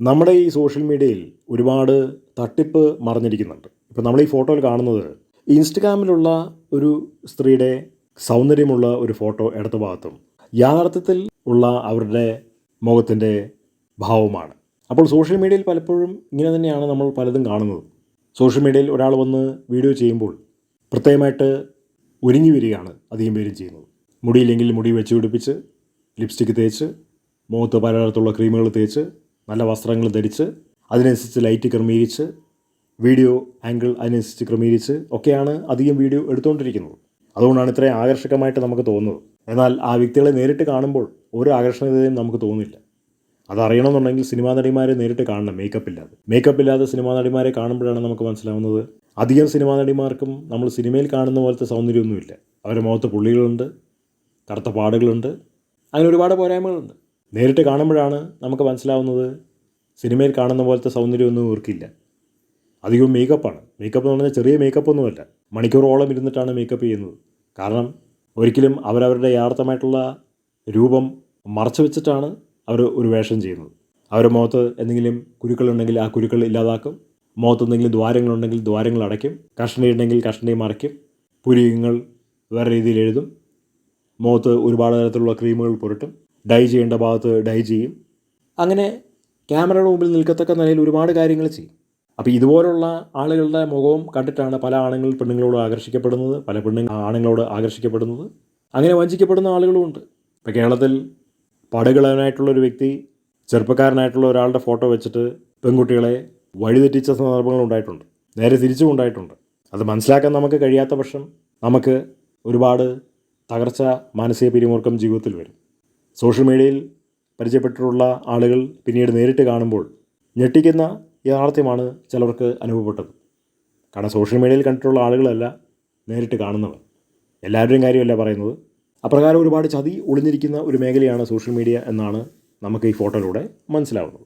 നമ്മുടെ ഈ സോഷ്യൽ മീഡിയയിൽ ഒരുപാട് തട്ടിപ്പ് മറഞ്ഞിരിക്കുന്നുണ്ട്. ഇപ്പോൾ നമ്മൾ ഈ ഫോട്ടോയിൽ കാണുന്നത് ഇൻസ്റ്റഗ്രാമിലുള്ള ഒരു സ്ത്രീയുടെ സൗന്ദര്യമുള്ള ഒരു ഫോട്ടോ ഇടത് ഭാഗത്തും യാഥാർത്ഥ്യത്തിൽ ഉള്ള അവരുടെ മുഖത്തിൻ്റെ ഭാവമാണ്. അപ്പോൾ സോഷ്യൽ മീഡിയയിൽ പലപ്പോഴും ഇങ്ങനെ തന്നെയാണ് നമ്മൾ പലതും കാണുന്നത്. സോഷ്യൽ മീഡിയയിൽ ഒരാൾ വന്ന് വീഡിയോ ചെയ്യുമ്പോൾ പ്രത്യേകമായിട്ട് ഒരുങ്ങി വരികയാണ് അധികം പേരും ചെയ്യുന്നത്. മുടിയില്ലെങ്കിൽ മുടി വെച്ച് പിടിപ്പിച്ച്, ലിപ്സ്റ്റിക്ക് തേച്ച്, മുഖത്ത് പലതരത്തിലുള്ള ക്രീമുകൾ തേച്ച്, നല്ല വസ്ത്രങ്ങൾ ധരിച്ച്, അതിനനുസരിച്ച് ലൈറ്റ് ക്രമീകരിച്ച്, വീഡിയോ ആംഗിൾ അതിനനുസരിച്ച് ക്രമീകരിച്ച് ഒക്കെയാണ് അധികം വീഡിയോ എടുത്തുകൊണ്ടിരിക്കുന്നത്. അതുകൊണ്ടാണ് ഇത്രയും ആകർഷകമായിട്ട് നമുക്ക് തോന്നുന്നത്. എന്നാൽ ആ വ്യക്തികളെ നേരിട്ട് കാണുമ്പോൾ ഒരു ആകർഷണീയതയും നമുക്ക് തോന്നില്ല. അതറിയണമെന്നുണ്ടെങ്കിൽ സിനിമാ നടിമാരെ നേരിട്ട് കാണണം, മേക്കപ്പ് ഇല്ലാതെ സിനിമാ നടിമാരെ കാണുമ്പോഴാണ് നമുക്ക് മനസ്സിലാവുന്നത് അധികം സിനിമാ നടിമാർക്കും നമ്മൾ സിനിമയിൽ കാണുന്ന പോലത്തെ സൗന്ദര്യമൊന്നുമില്ല. അവരുടെ മുഖത്ത് പുള്ളികളുണ്ട്, കറുത്ത പാടുകളുണ്ട്, അങ്ങനെ ഒരുപാട് പോരായ്മകളുണ്ട്. നേരിട്ട് കാണുമ്പോഴാണ് നമുക്ക് മനസ്സിലാവുന്നത് സിനിമയിൽ കാണുന്ന പോലത്തെ സൗന്ദര്യമൊന്നും ഇവർക്കില്ല. അധികവും മേക്കപ്പാണ്. മേക്കപ്പ് എന്ന് പറഞ്ഞാൽ ചെറിയ മേക്കപ്പൊന്നുമല്ല, മണിക്കൂറോളം ഇരുന്നിട്ടാണ് മേക്കപ്പ് ചെയ്യുന്നത്. കാരണം ഒരിക്കലും അവരവരുടെ യഥാർത്ഥമായിട്ടുള്ള രൂപം മറച്ചു വെച്ചിട്ടാണ് അവർ ഒരു വേഷം ചെയ്യുന്നത്. അവരുടെ മുഖത്ത് എന്തെങ്കിലും കുരുക്കളുണ്ടെങ്കിൽ ആ കുരുക്കൾ ഇല്ലാതാക്കും, മുഖത്ത് എന്തെങ്കിലും ദ്വാരങ്ങളുണ്ടെങ്കിൽ ദ്വാരങ്ങൾ അടയ്ക്കും, കഷണ്ടി ഉണ്ടെങ്കിൽ കഷണ്ടി മറയ്ക്കും, പുരികങ്ങൾ വേറെ രീതിയിൽ എഴുതും, മുഖത്ത് ഒരുപാട് തരത്തിലുള്ള ക്രീമുകൾ പുരട്ടും, ഡൈ ചെയ്യേണ്ട ഭാഗത്ത് ഡൈ ചെയ്യും. അങ്ങനെ ക്യാമറയുടെ മുമ്പിൽ നിൽക്കത്തക്ക നിലയിൽ ഒരുപാട് കാര്യങ്ങൾ ചെയ്യും. അപ്പോൾ ഇതുപോലുള്ള ആളുകളുടെ മുഖവും കണ്ടിട്ടാണ് പല ആണുങ്ങൾ പെണ്ണുങ്ങളോട് ആകർഷിക്കപ്പെടുന്നത്, പല ആണുങ്ങളോട് ആകർഷിക്കപ്പെടുന്നത്. അങ്ങനെ വഞ്ചിക്കപ്പെടുന്ന ആളുകളുമുണ്ട്. ഇപ്പോൾ കേരളത്തിൽ പടുകളവനായിട്ടുള്ളൊരു വ്യക്തി ചെറുപ്പക്കാരനായിട്ടുള്ള ഒരാളുടെ ഫോട്ടോ വെച്ചിട്ട് പെൺകുട്ടികളെ വഴിതെറ്റിച്ച സന്ദർഭങ്ങൾ ഉണ്ടായിട്ടുണ്ട്. നേരെ തിരിച്ചും ഉണ്ടായിട്ടുണ്ട്. അത് മനസ്സിലാക്കാൻ നമുക്ക് കഴിയാത്ത പക്ഷം നമുക്ക് ഒരുപാട് തകർച്ച, മാനസിക പിരിമുറുക്കം ജീവിതത്തിൽ വരും. സോഷ്യൽ മീഡിയയിൽ പരിചയപ്പെട്ടിട്ടുള്ള ആളുകൾ പിന്നീട് നേരിട്ട് കാണുമ്പോൾ ഞെട്ടിക്കുന്ന യാഥാർത്ഥ്യമാണ് ചിലർക്ക് അനുഭവപ്പെട്ടത്. കാരണം സോഷ്യൽ മീഡിയയിൽ കണ്ടിട്ടുള്ള ആളുകളല്ല നേരിട്ട് കാണുന്നവർ. എല്ലാവരുടെയും കാര്യമല്ല പറയുന്നത്. അപ്രകാരം ഒരുപാട് ചതി ഒളിഞ്ഞിരിക്കുന്ന ഒരു മേഖലയാണ് സോഷ്യൽ മീഡിയ എന്നാണ് നമുക്ക് ഈ ഫോട്ടോയിലൂടെ മനസ്സിലാവുന്നത്.